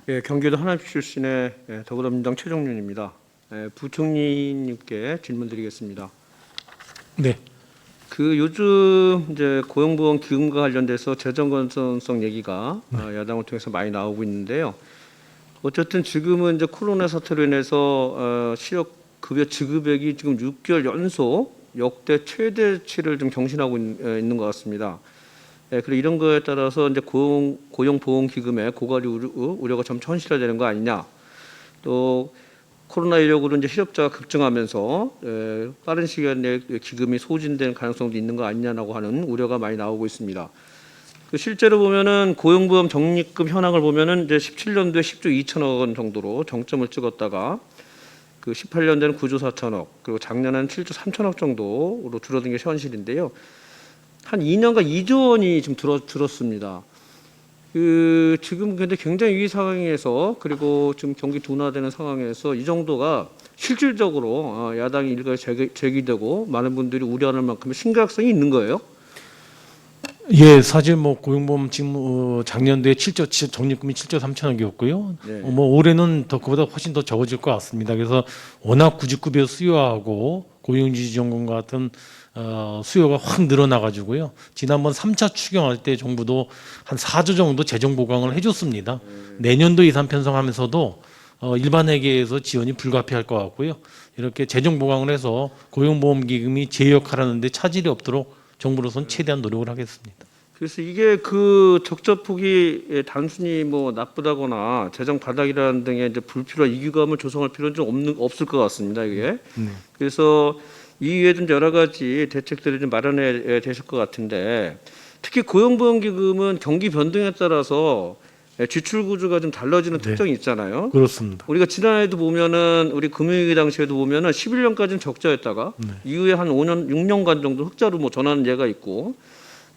예, 경기도 하남시 출신의 더불어민주당 최종윤입니다. 부총리님께 질문드리겠습니다. 네. 요즘 이제 고용보험 기금과 관련돼서 재정 건전성 얘기가 야당을 통해서 많이 나오고 있는데요. 어쨌든 지금은 이제 코로나 사태로 인해서 실업급여 지급액이 지금 6개월 연속 역대 최대치를 좀 경신하고 있는 것 같습니다. 그리고 이런 거에 따라서 이제 고용보험기금의 고갈이 우려가 점차 현실화되는 거 아니냐. 또 코로나19로 이제 실업자가 급증하면서 빠른 시간 내에 기금이 소진될 가능성도 있는 거 아니냐라고 하는 우려가 많이 나오고 있습니다. 실제로 보면은 고용보험 적립금 현황을 보면은 이제 17년도에 10조 2천억 원 정도로 정점을 찍었다가 18년도에는 9조 4천억, 그리고 작년에는 7조 3천억 정도로 줄어든 게 현실인데요. 한 2년간 2조 원이 지금 줄었습니다. 지금 근데 굉장히 위기 상황에서, 그리고 지금 경기 둔화되는 상황에서 이 정도가 실질적으로 야당이 일가에 제기되고 많은 분들이 우려하는 만큼의 심각성이 있는 거예요. 예, 사실 뭐 고용보험 지금 작년도에 적립금이 7조 3천억이었고요. 네. 올해는 더 그보다 훨씬 더 적어질 것 같습니다. 그래서 워낙 구직급여 수요하고 고용유지지원금 같은 수요가 확 늘어나가지고요. 지난번 3차 추경할 때 정부도 한 4조 정도 재정 보강을 해줬습니다. 내년도 예산 편성하면서도 일반회계에서 지원이 불가피할 것 같고요. 이렇게 재정 보강을 해서 고용보험기금이 제 역할하는 데 차질이 없도록 정부로서는 최대한 노력을 하겠습니다. 그래서 이게 적자폭이 단순히 뭐 나쁘다거나 재정 바닥이라는 등의 이제 불필요한 이기감을 조성할 필요는 좀 없을 것 같습니다. 이게. 그래서 이외에도 여러 가지 대책들을 좀 마련해야 되실 것 같은데, 특히 고용보험기금은 경기 변동에 따라서 지출 구조가 좀 달라지는 특징이 있잖아요. 그렇습니다. 우리가 지난해도 보면은 우리 금융위기 당시에도 보면은 11년까지는 적자였다가 이후에 한 5년, 6년간 정도 흑자로 뭐 전환한 예가 있고,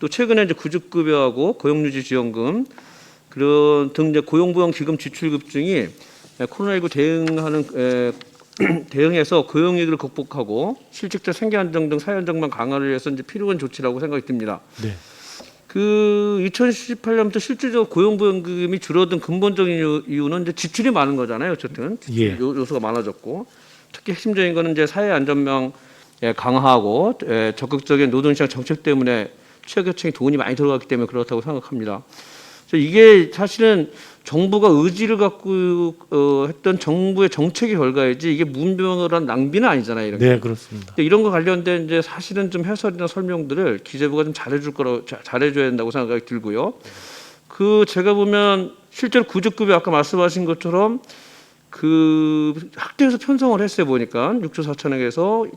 또 최근에 이제 구직급여하고 고용유지지원금 그런 등 이제 고용보험기금 지출 급증이 코로나19 대응해서 고용위기를 극복하고 실직자 생계 안정 등 사회 안정망 강화를 위해서 이제 필요한 조치라고 생각이 듭니다. 네. 2018년부터 실질적으로 고용보험금이 줄어든 근본적인 이유는 이제 지출이 많은 거잖아요. 어쨌든 예. 요소가 많아졌고, 특히 핵심적인 거는 이제 사회 안전망 강화하고 적극적인 노동시장 정책 때문에 취약계층이 돈이 많이 들어갔기 때문에 그렇다고 생각합니다. 그래서 이게 사실은 정부가 의지를 갖고 했던 정부의 정책의 결과이지 이게 무분별한 낭비는 아니잖아요. 이런 네, 그렇습니다. 이런 거 관련된 이제 사실은 좀 해설이나 설명들을 기재부가 좀 잘해줘야 된다고 생각이 들고요. 제가 보면 실제로 구직급여 아까 말씀하신 것처럼 학대에서 편성을 했어요. 보니까 6조 4천억에서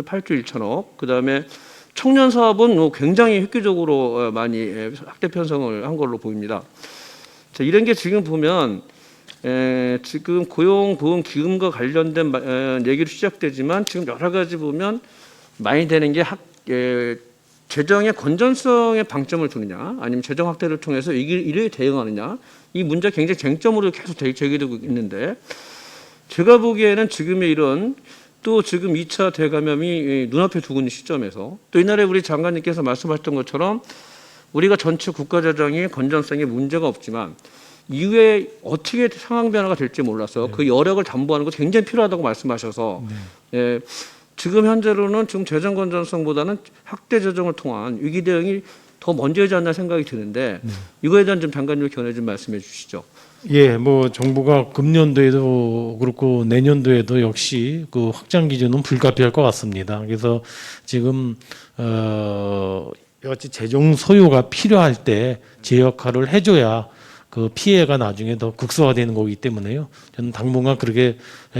8조 1천억. 그다음에 청년 사업은 굉장히 획기적으로 많이 학대 편성을 한 걸로 보입니다. 자, 이런 게 지금 보면 지금 고용보험기금과 관련된 얘기로 시작되지만 지금 여러 가지 보면 많이 되는 게 재정의 건전성에 방점을 두느냐, 아니면 재정 확대를 통해서 이를 대응하느냐, 이 문제가 굉장히 쟁점으로 계속 제기되고 있는데, 제가 보기에는 지금의 이런 또 지금 2차 대감염이 눈앞에 두고 있는 시점에서, 또 이날에 우리 장관님께서 말씀하셨던 것처럼 우리가 전체 국가재정의 건전성에 문제가 없지만 이후에 어떻게 상황 변화가 될지 몰라서 그 여력을 담보하는 것이 굉장히 필요하다고 말씀하셔서 지금 현재로는 지금 재정 건전성보다는 학대 재정을 통한 위기 대응이 더 먼저이지 않나 생각이 드는데, 이거에 대한 좀 장관님 견해 좀 말씀해 주시죠. 예, 뭐 정부가 금년도에도 그렇고 내년도에도 역시 그 확장 기준은 불가피할 것 같습니다. 그래서 지금 여하튼 재정 소요가 필요할 때 제 역할을 해줘야 그 피해가 나중에 더 극소화되는 거기 때문에요. 저는 당분간 그렇게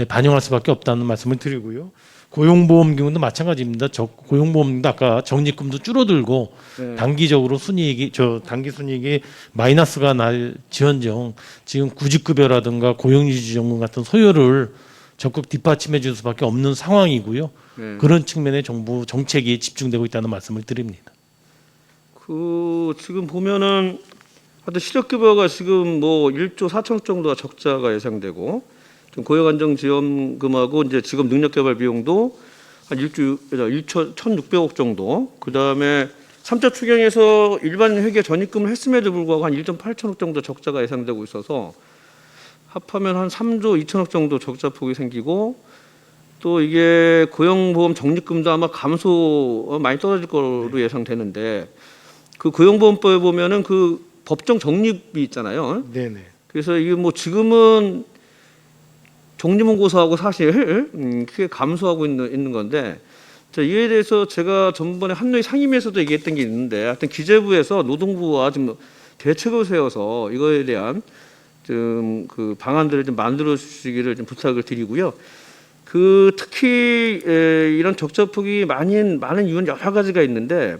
반영할 수밖에 없다는 말씀을 드리고요. 고용보험금도 마찬가지입니다. 고용보험도 아까 적립금도 줄어들고 단기적으로 단기 순이익이 마이너스가 날지언정 지금 구직급여라든가 고용유지지원금 같은 소요를 적극 뒷받침해 줄 수밖에 없는 상황이고요. 그런 측면에 정부 정책이 집중되고 있다는 말씀을 드립니다. 지금 보면은 하여튼 실업급여가 지금 뭐 1조 4천억 정도가 적자가 예상되고, 고용안정지원금하고 이제 직업 능력개발 비용도 한 1,600억 정도. 그 다음에 3차 추경에서 일반 회계 전입금을 했음에도 불구하고 한 1.8천억 정도 적자가 예상되고 있어서 합하면 한 3조 2천억 정도 적자 폭이 생기고 또 이게 고용보험 적립금도 아마 감소 많이 떨어질 거로 예상되는데 그 고용보험법에 보면은 그 법정 적립이 있잖아요. 네네. 그래서 이게 뭐 지금은 적립은 고사하고 사실 크게 감소하고 있는 건데 자, 이에 대해서 제가 전번에 한노위 상임위에서도 얘기했던 게 있는데 하여튼 기재부에서 노동부와 좀 대책을 세워서 이거에 대한 좀 그 방안들을 좀 만들어 주시기를 좀 부탁을 드리고요. 그 특히 이런 적자폭이 많은 이유는 여러 가지가 있는데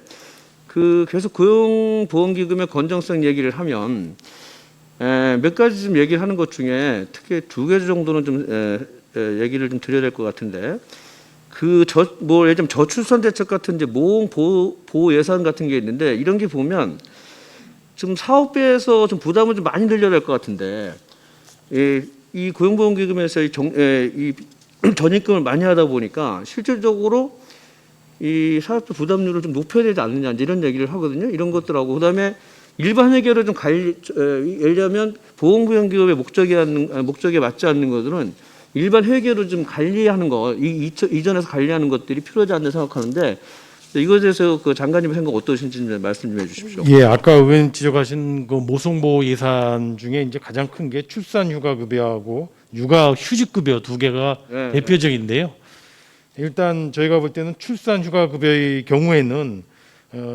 그 계속 고용보험기금의 건전성 얘기를 하면 몇 가지 좀 얘기를 하는 것 중에 특히 2개 정도는 좀 얘기를 좀 드려야 될 것 같은데 뭐 예를 들면 저출산 대책 같은 이제 모형 보호 예산 같은 게 있는데 이런 게 보면 좀 사업비에서 좀 부담을 좀 많이 늘려야 될 것 같은데 이 고용보험기금에서 이 전입금을 많이 하다 보니까 실질적으로 이 사업비 부담률을 좀 높여야 되지 않느냐 이런 얘기를 하거든요. 이런 것들하고 그다음에 일반 회계를 좀 예를 들면 보험부연기업의 목적에 맞지 않는 것들은 일반 회계로 좀 관리하는 거 이전에서 관리하는 것들이 필요하지 않나 생각하는데 이것에 대해서 그 장관님 생각 어떠신지 말씀 좀 해주십시오. 예, 아까 의원 지적하신 그 모성보호 예산 중에 이제 가장 큰 게 출산휴가급여하고 육아휴직급여 2개가 네, 대표적인데요. 일단 저희가 볼 때는 출산휴가급여의 경우에는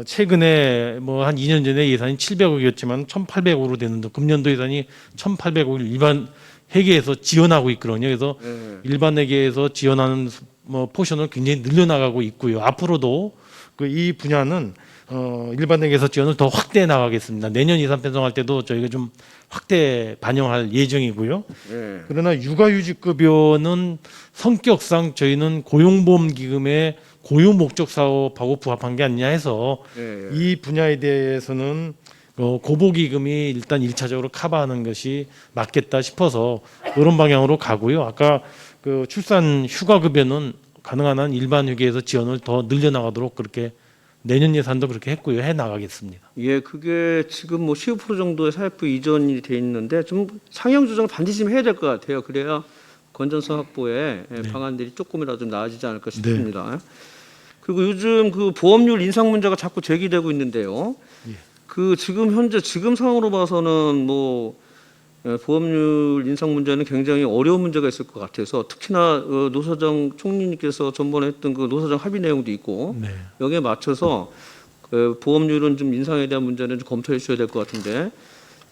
최근에 뭐 한 2년 전에 예산이 700억이었지만 1,800억으로 됐는데 금년도 예산이 1,800억을 일반 회계에서 지원하고 있거든요. 그래서 일반 회계에서 지원하는 뭐 포션을 굉장히 늘려나가고 있고요. 앞으로도 그 이 분야는 일반 회계에서 지원을 더 확대해 나가겠습니다. 내년 예산 편성할 때도 저희가 좀 확대 반영할 예정이고요. 그러나 육아휴직급여는 성격상 저희는 고용보험기금의 고유 목적 사업하고 부합한 게 아니냐 해서 이 분야에 대해서는 고보기금이 일단 1차적으로 커버하는 것이 맞겠다 싶어서 그런 방향으로 가고요. 아까 그 출산 휴가급여는 가능한 한 일반 회계에서 지원을 더 늘려나가도록 그렇게 내년 예산도 그렇게 했고요. 해 나가겠습니다. 예, 그게 지금 뭐 15% 정도의 사회부 이전이 돼 있는데 좀 상향 조정을 반드시 좀 해야 될 것 같아요. 그래야 건전성 확보에 방안들이 조금이라도 좀 나아지지 않을까 싶습니다. 그리고 요즘 그 보험료 인상 문제가 자꾸 제기되고 있는데요. 그 지금 상황으로 봐서는 뭐 보험료 인상 문제는 굉장히 어려운 문제가 있을 것 같아서 특히나 노사정 총리님께서 전번에 했던 그 노사정 합의 내용도 있고 여기에 맞춰서 그 보험료는 좀 인상에 대한 문제는 좀 검토해 주셔야 될 것 같은데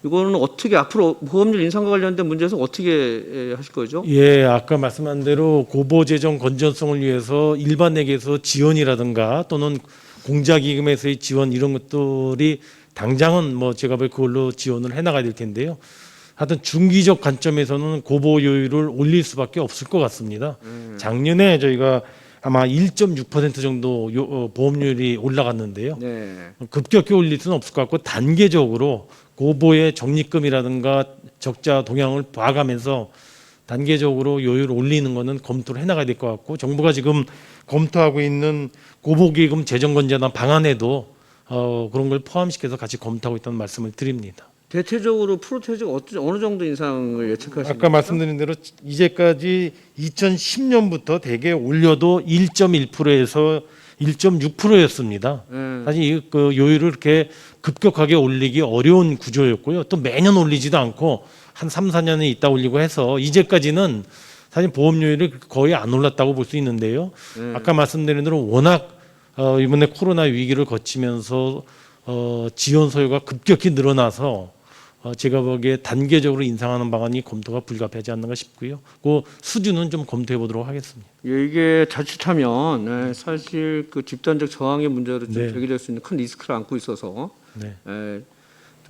이거는 어떻게 앞으로 보험료 인상과 관련된 문제에서 어떻게 하실 거죠? 예, 아까 말씀한 대로 고보 재정 건전성을 위해서 일반 회계에서 지원이라든가 또는 공자기금에서의 지원 이런 것들이 당장은 뭐 제가 볼 그걸로 지원을 해 나가야 될 텐데요. 하여튼 중기적 관점에서는 고보료율을 올릴 수밖에 없을 것 같습니다. 작년에 저희가 아마 1.6% 정도 보험료율이 올라갔는데요. 급격히 올릴 수는 없을 것 같고 단계적으로 고보의 적립금이라든가 적자 동향을 봐가면서 단계적으로 요율을 올리는 거는 검토를 해나가야 될 것 같고 정부가 지금 검토하고 있는 고보기금 재정건전화 방안에도 그런 걸 포함시켜서 같이 검토하고 있다는 말씀을 드립니다. 대체적으로 프로테지가 어느 정도 인상을 예측하십니까? 아까 말씀드린 대로 이제까지 2010년부터 대개 올려도 1.1%에서 1.6%였습니다. 사실 그 요율을 이렇게 급격하게 올리기 어려운 구조였고요. 또 매년 올리지도 않고 한 3, 4년에 있다 올리고 해서 이제까지는 사실 보험료율이 거의 안 올랐다고 볼 수 있는데요. 아까 말씀드린 대로 워낙 이번에 코로나 위기를 거치면서 지원 소요가 급격히 늘어나서 제가 보기에 단계적으로 인상하는 방안이 검토가 불가피하지 않는가 싶고요. 그 수준은 좀 검토해 보도록 하겠습니다. 예, 이게 자칫하면 사실 그 집단적 저항의 문제로 좀 제기될 수 있는 큰 리스크를 안고 있어서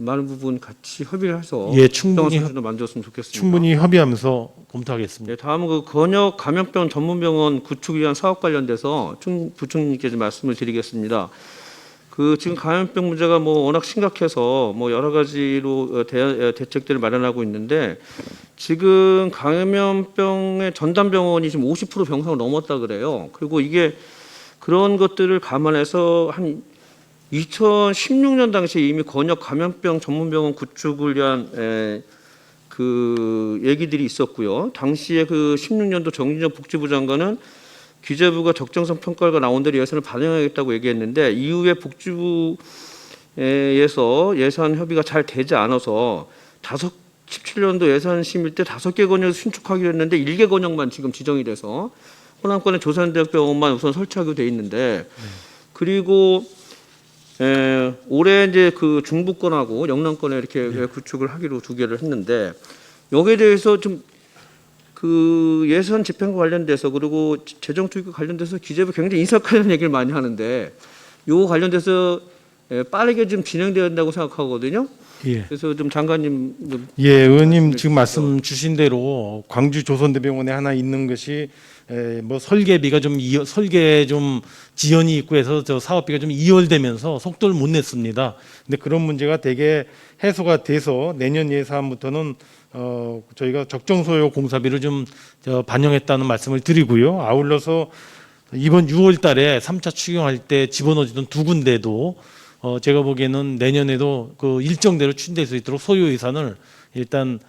많은 부분 같이 협의를 해서 충분히 만들었으면 좋겠습니다. 충분히 협의하면서 검토하겠습니다. 다음은 그 건역 감염병 전문병원 구축 위한 사업 관련돼서 부총리님께 좀 말씀을 드리겠습니다. 그 지금 감염병 문제가 뭐 워낙 심각해서 뭐 여러 가지로 대책들을 마련하고 있는데 지금 감염병의 전담병원이 지금 50% 병상을 넘었다 그래요. 그리고 이게 그런 것들을 감안해서 한 2016년 당시에 이미 건역 감염병 전문병원 구축을 위한 그 그 얘기들이 있었고요. 당시에 그 16년도 정진영 복지부 장관은 기재부가 적정성 평가가 나온 대로 예산을 반영하겠다고 얘기했는데 이후에 복지부에서 예산 협의가 잘 되지 않아서 17년도 예산 심의 때 5개 권역을 신축하기로 했는데 1개 권역만 지금 지정이 돼서 호남권의 조선대학병원만 우선 설치하기로 돼 있는데 그리고 올해 이제 그 중부권하고 영남권에 이렇게 구축을 하기로 2개를 했는데 여기에 대해서 좀 그 예산 집행과 관련돼서 그리고 재정 투입과 관련돼서 기재부 굉장히 인사 관련 얘기를 많이 하는데 요 관련돼서 빠르게 좀 진행돼야 된다고 생각하거든요. 예. 그래서 좀 장관님 좀 예, 의원님 말씀해 지금 말씀 주신 대로 광주 조선대병원에 하나 있는 것이 뭐 설계비가 좀 설계 좀 지연이 있고 해서 저 사업비가 좀 이월되면서 속도를 못 냈습니다. 근데 그런 문제가 되게 해소가 돼서 내년 예산부터는 저희가 적정 소요 공사비를 좀 반영했다는 말씀을 드리고요. 아울러서 이번 6월달에 3차 추경할 때 집어넣어주던 2군데도 제가 보기에는 내년에도 그 일정대로 추진될 수 있도록 소요 예산을 일단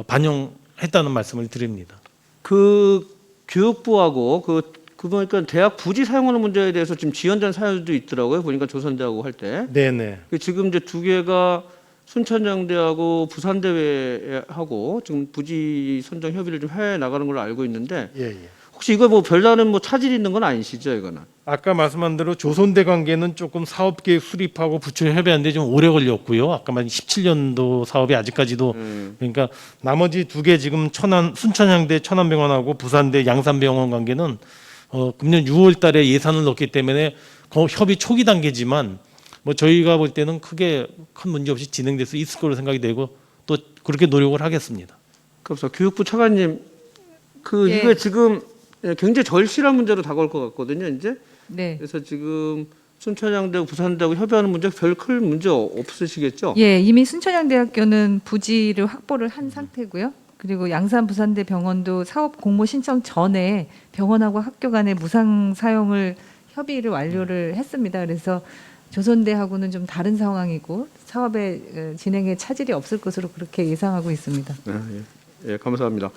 반영했다는 말씀을 드립니다. 그 교육부하고 그 보니까 대학 부지 사용하는 문제에 대해서 지금 지연된 사유도 있더라고요. 보니까 조선대하고 할 때. 네네. 지금 이제 2개가 순천향대하고 부산대하고 지금 부지 선정 협의를 좀 해 나가는 걸로 알고 있는데 예, 예. 혹시 이거 뭐 별다른 뭐 차질이 있는 건 아니시죠, 이거는? 아까 말씀한 대로 조선대 관계는 조금 사업 계획 수립하고 부처 협의하는데 좀 오래 걸렸고요. 아까 말한 17년도 사업이 아직까지도 그러니까 나머지 2개 지금 순천향대 천안병원하고 부산대 양산병원 관계는 금년 6월달에 예산을 넣기 때문에 협의 초기 단계지만 뭐 저희가 볼 때는 크게 큰 문제 없이 진행될 수 있을 거로 생각이 되고 또 그렇게 노력을 하겠습니다. 그래서 교육부 차관님 예. 이거 지금 굉장히 절실한 문제로 다가올 것 같거든요, 이제. 네. 그래서 지금 순천향대하고 부산대하고 협의하는 문제 별 큰 문제 없으시겠죠? 예, 이미 순천향대학교는 부지를 확보를 한 상태고요. 그리고 양산 부산대 병원도 사업 공모 신청 전에 병원하고 학교 간의 무상 사용을 협의를 완료를 했습니다. 그래서 조선대하고는 좀 다른 상황이고 사업의 진행에 차질이 없을 것으로 그렇게 예상하고 있습니다. 예, 감사합니다.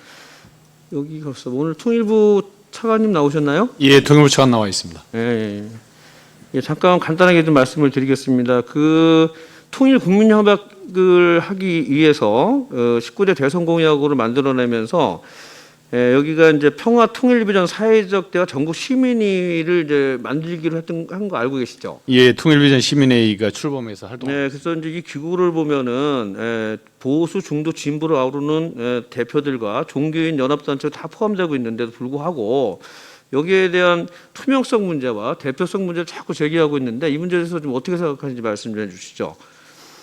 여기가 없어. 오늘 통일부 차관님 나오셨나요? 예, 통일부 차관 나와 있습니다. 예, 잠깐 간단하게 좀 말씀을 드리겠습니다. 그 통일 국민협약을 하기 위해서 19대 대선 공약으로 만들어내면서 여기가 이제 평화 통일 비전 사회적 대화 전국 시민회의를 이제 만들기로 한 거 알고 계시죠? 예, 통일비전 시민회의가 출범해서 활동. 네, 그래서 이제 이 기구를 보면은 보수, 중도, 진보를 아우르는 대표들과 종교인 연합단체가 다 포함되고 있는데도 불구하고 여기에 대한 투명성 문제와 대표성 문제를 자꾸 제기하고 있는데 이 문제에 대해서 좀 어떻게 생각하는지 말씀 좀 해주시죠.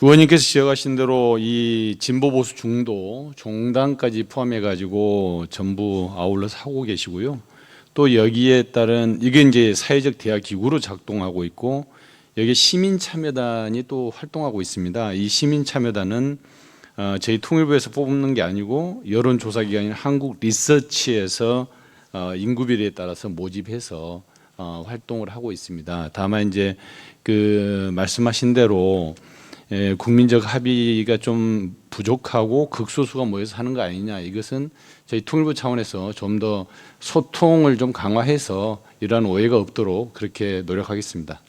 의원님께서 지적하신 대로 이 진보 보수 중도 종단까지 포함해 가지고 전부 아울러서 하고 계시고요. 또 여기에 따른 이게 이제 사회적 대화 기구로 작동하고 있고 여기 시민 참여단이 또 활동하고 있습니다. 이 시민 참여단은 저희 통일부에서 뽑는 게 아니고 여론조사 기관인 한국 리서치에서 인구 비례에 따라서 모집해서 활동을 하고 있습니다. 다만 이제 그 말씀하신 대로 국민적 합의가 좀 부족하고 극소수가 모여서 하는 거 아니냐. 이것은 저희 통일부 차원에서 좀 더 소통을 좀 강화해서 이러한 오해가 없도록 그렇게 노력하겠습니다.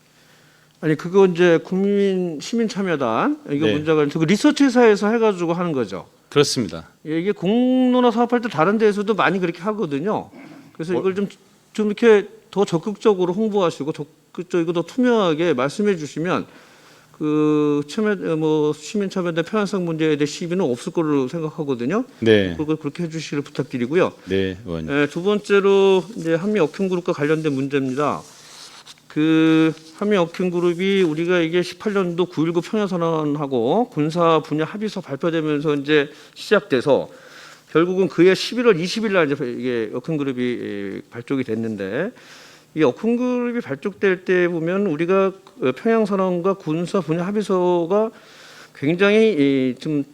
아니 그거 이제 국민 시민 참여단 이거 네. 문제가 그 리서치 회사에서 해가지고 하는 거죠. 그렇습니다. 예, 이게 공론화 사업할 때 다른 데에서도 많이 그렇게 하거든요. 그래서 이걸 좀 이렇게 더 적극적으로 홍보하시고 이거 더 투명하게 말씀해 주시면 그 시민 참여단 편향성 문제에 대해 시비는 없을 거로 생각하거든요. 네, 그걸 그렇게 해주시기를 부탁드리고요. 네, 의원님. 두 번째로 이제 한미억행그룹과 관련된 문제입니다. 그 한미억행그룹이 우리가 이게 18년도 9.19 평화선언하고 군사 분야 합의서 발표되면서 이제 시작돼서 결국은 그해 11월 20일 날 이제 이게 억행그룹이 발족이 됐는데 이 억행그룹이 발족될 때 보면 우리가 평양선언과 군사 분야 합의서가 굉장히 좀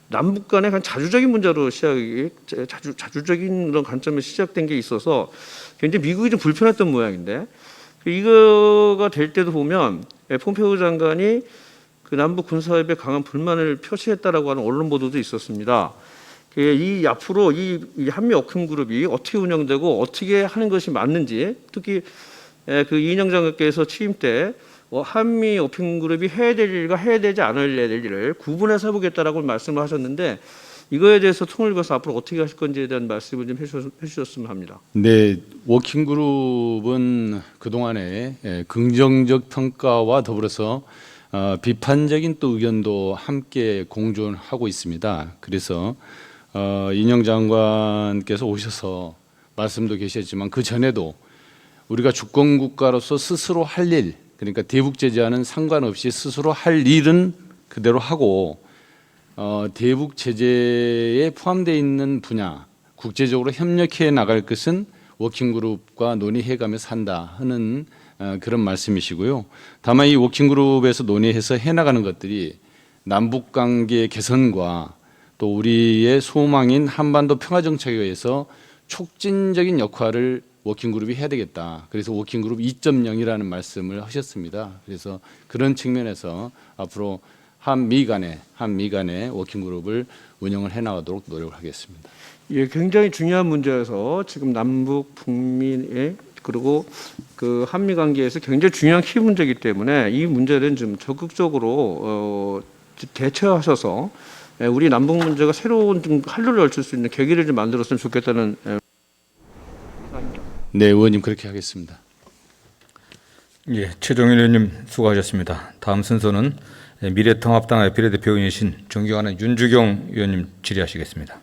남북 간의 자주적인 문제로 자주적인 그런 관점에 시작된 게 있어서 굉장히 미국이 좀 불편했던 모양인데 이거가 될 때도 보면 폼페이오 장관이 그 남북 군사협의에 강한 불만을 표시했다라고 하는 언론 보도도 있었습니다. 이 앞으로 이 한미 워킹 그룹이 어떻게 운영되고 어떻게 하는 것이 맞는지, 특히 그 이인영 장관께서 취임 때 한미 워킹 그룹이 해야 될 일과 해야 되지 않을 일을 구분해서 해보겠다라고 말씀을 하셨는데, 이거에 대해서 통일부에서 앞으로 어떻게 하실 건지에 대한 말씀을 좀 해주셨으면 합니다. 네, 워킹 그룹은 그 동안에 긍정적 평가와 더불어서 비판적인 또 의견도 함께 공존하고 있습니다. 그래서 이인영 장관께서 오셔서 말씀도 계셨지만 그 전에도 우리가 주권 국가로서 스스로 할 일, 그러니까 대북 제재와는 상관없이 스스로 할 일은 그대로 하고, 대북 제재에 포함되어 있는 분야, 국제적으로 협력해 나갈 것은 워킹그룹과 논의해가면서 한다 하는 그런 말씀이시고요. 다만 이 워킹그룹에서 논의해서 해나가는 것들이 남북관계 개선과 또 우리의 소망인 한반도 평화정착에 의해서 촉진적인 역할을 워킹그룹이 해야 되겠다. 그래서 워킹그룹 2.0이라는 말씀을 하셨습니다. 그래서 그런 측면에서 앞으로 한미 간의 워킹그룹을 운영을 해나가도록 노력을 하겠습니다. 예, 굉장히 중요한 문제여서 지금 남북 북미의 그리고 그 한미 관계에서 굉장히 중요한 키 문제이기 때문에 이 문제는 좀 적극적으로 대처하셔서 우리 남북 문제가 새로운 좀 활로를 펼칠 수 있는 계기를 좀 만들었으면 좋겠다는. 네, 의원님 그렇게 하겠습니다. 예, 최종일 의원님 수고하셨습니다. 다음 순서는 미래통합당의 비례대표 의원이신 존경하는 윤주경 의원님 질의하시겠습니다.